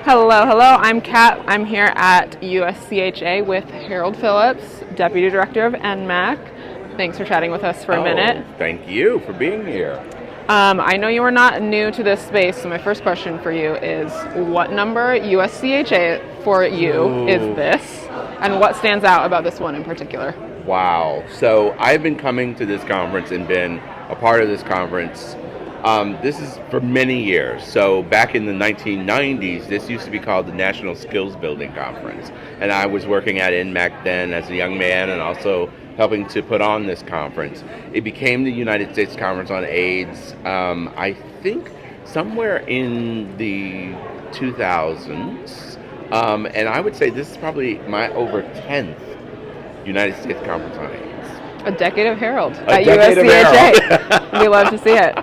Hello, hello. I'm Kat. I'm here at USCHA with Harold Phillips, Deputy Director of NMAC. Thanks for chatting with us for a minute. Thank you for being here. I know you are not new to this space, so my first question for you is what number USCHA for you is this? And what stands out about this one in particular? Wow. So I've been coming to this conference and been a part of this conference. This is for many years. So back in the 1990s, this used to be called the National Skills Building Conference. And I was working at NMAC then as a young man and also helping to put on this conference. It became the United States Conference on AIDS, I think somewhere in the 2000s. And I would say this is probably my over 10th United States Conference on AIDS. A decade of Harold A at decade of USCHA. We love to see it.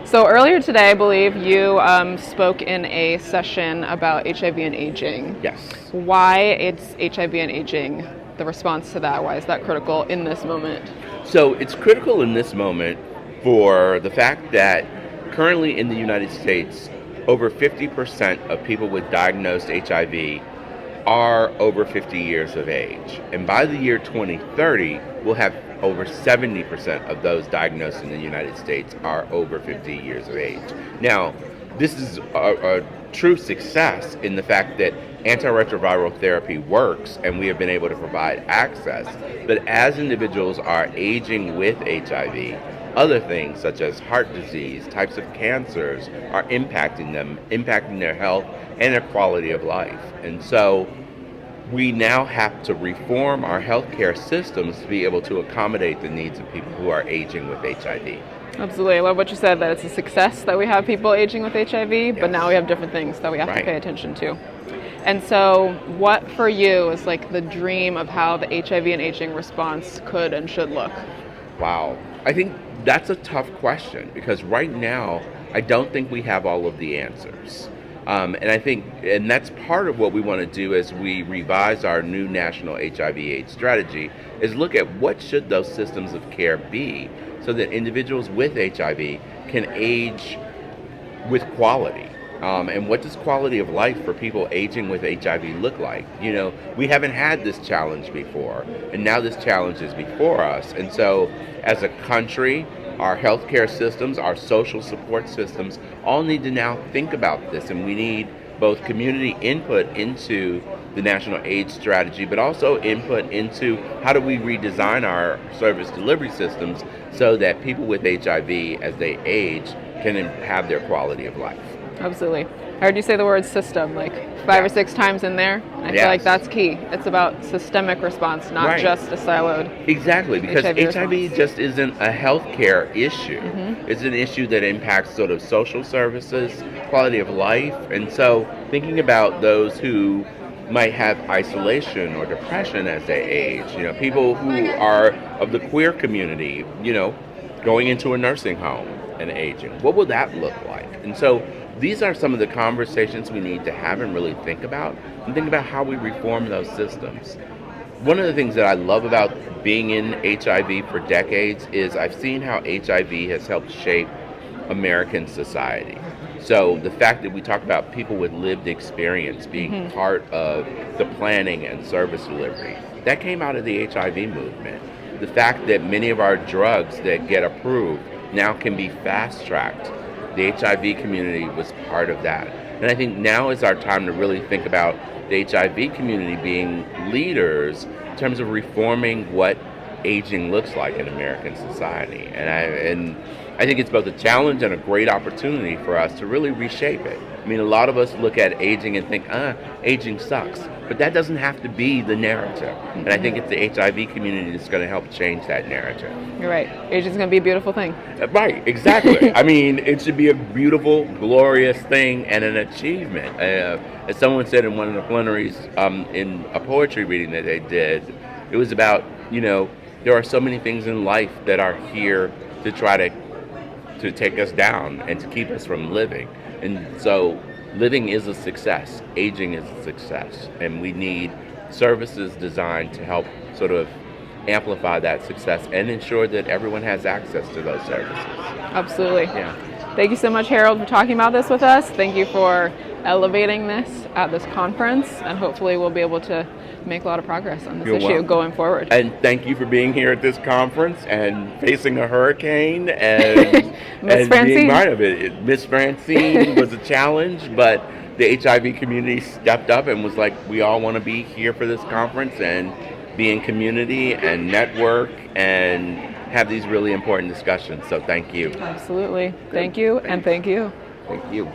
So earlier today, I believe you spoke in a session about HIV and aging. Yes. Why it's HIV and aging, the response to that, why is that critical in this moment? So it's critical in this moment for the fact that currently in the United States, over 50% of people with diagnosed HIV are over 50 years of age. And by the year 2030, we'll have over 70% of those diagnosed in the United States are over 50 years of age. Now, this is a true success in the fact that antiretroviral therapy works and we have been able to provide access. But as individuals are aging with HIV, other things such as heart disease, types of cancers are impacting them, impacting their health and their quality of life. And so we now have to reform our healthcare systems to be able to accommodate the needs of people who are aging with HIV. Absolutely. I love what you said, that it's a success that we have people aging with HIV, but now we have different things that we have to pay attention to. And so what for you is like the dream of how the HIV and aging response could and should look? Wow. I think that's a tough question because right now, I don't think we have all of the answers. And I think, and that's part of what we want to do as we revise our new national HIV/AIDS strategy, is look at what should those systems of care be so that individuals with HIV can age with quality. And what does quality of life for people aging with HIV look like? You know, we haven't had this challenge before, and now this challenge is before us. And so, as a country, our healthcare systems, our social support systems, all need to now think about this, and we need both community input into the national AIDS strategy, but also input into how do we redesign our service delivery systems so that people with HIV, as they age, can have their quality of life. Absolutely. I heard you say the word system like 5 or 6 times in there. I feel like that's key. It's about systemic response, not just a siloed. Exactly, because HIV just isn't a healthcare issue. Mm-hmm. It's an issue that impacts sort of social services, quality of life, and so thinking about those who might have isolation or depression as they age, you know, people who are of the queer community, you know, going into a nursing home and aging. What will that look like? And so these are some of the conversations we need to have and really think about how we reform those systems. One of the things that I love about being in HIV for decades is I've seen how HIV has helped shape American society. So the fact that we talk about people with lived experience being part of the planning and service delivery, that came out of the HIV movement. The fact that many of our drugs that get approved now can be fast-tracked, the HIV community was part of that. And I think now is our time to really think about the HIV community being leaders in terms of reforming what aging looks like in American society. And I think it's both a challenge and a great opportunity for us to really reshape it. I mean, a lot of us look at aging and think, aging sucks. But that doesn't have to be the narrative. And I think it's the HIV community that's going to help change that narrative. You're right. Aging's going to be a beautiful thing. Right, exactly. I mean, it should be a beautiful, glorious thing and an achievement. As someone said in one of the plenaries in a poetry reading that they did, it was about, you know, there are so many things in life that are here to try to take us down and to keep us from living. And so living is a success, aging is a success, and we need services designed to help sort of amplify that success and ensure that everyone has access to those services. Absolutely. Yeah. Thank you so much, Harold, for talking about this with us. Thank you for elevating this at this conference, and hopefully we'll be able to make a lot of progress on this You're issue welcome. going forward. And thank you for being here at this conference and facing a hurricane and, and being part of it. Miss Francine was a challenge, but the HIV community stepped up and was like, we all want to be here for this conference and be in community and network and have these really important discussions. So thank you. Absolutely. Thank you, and thank you. Thank you.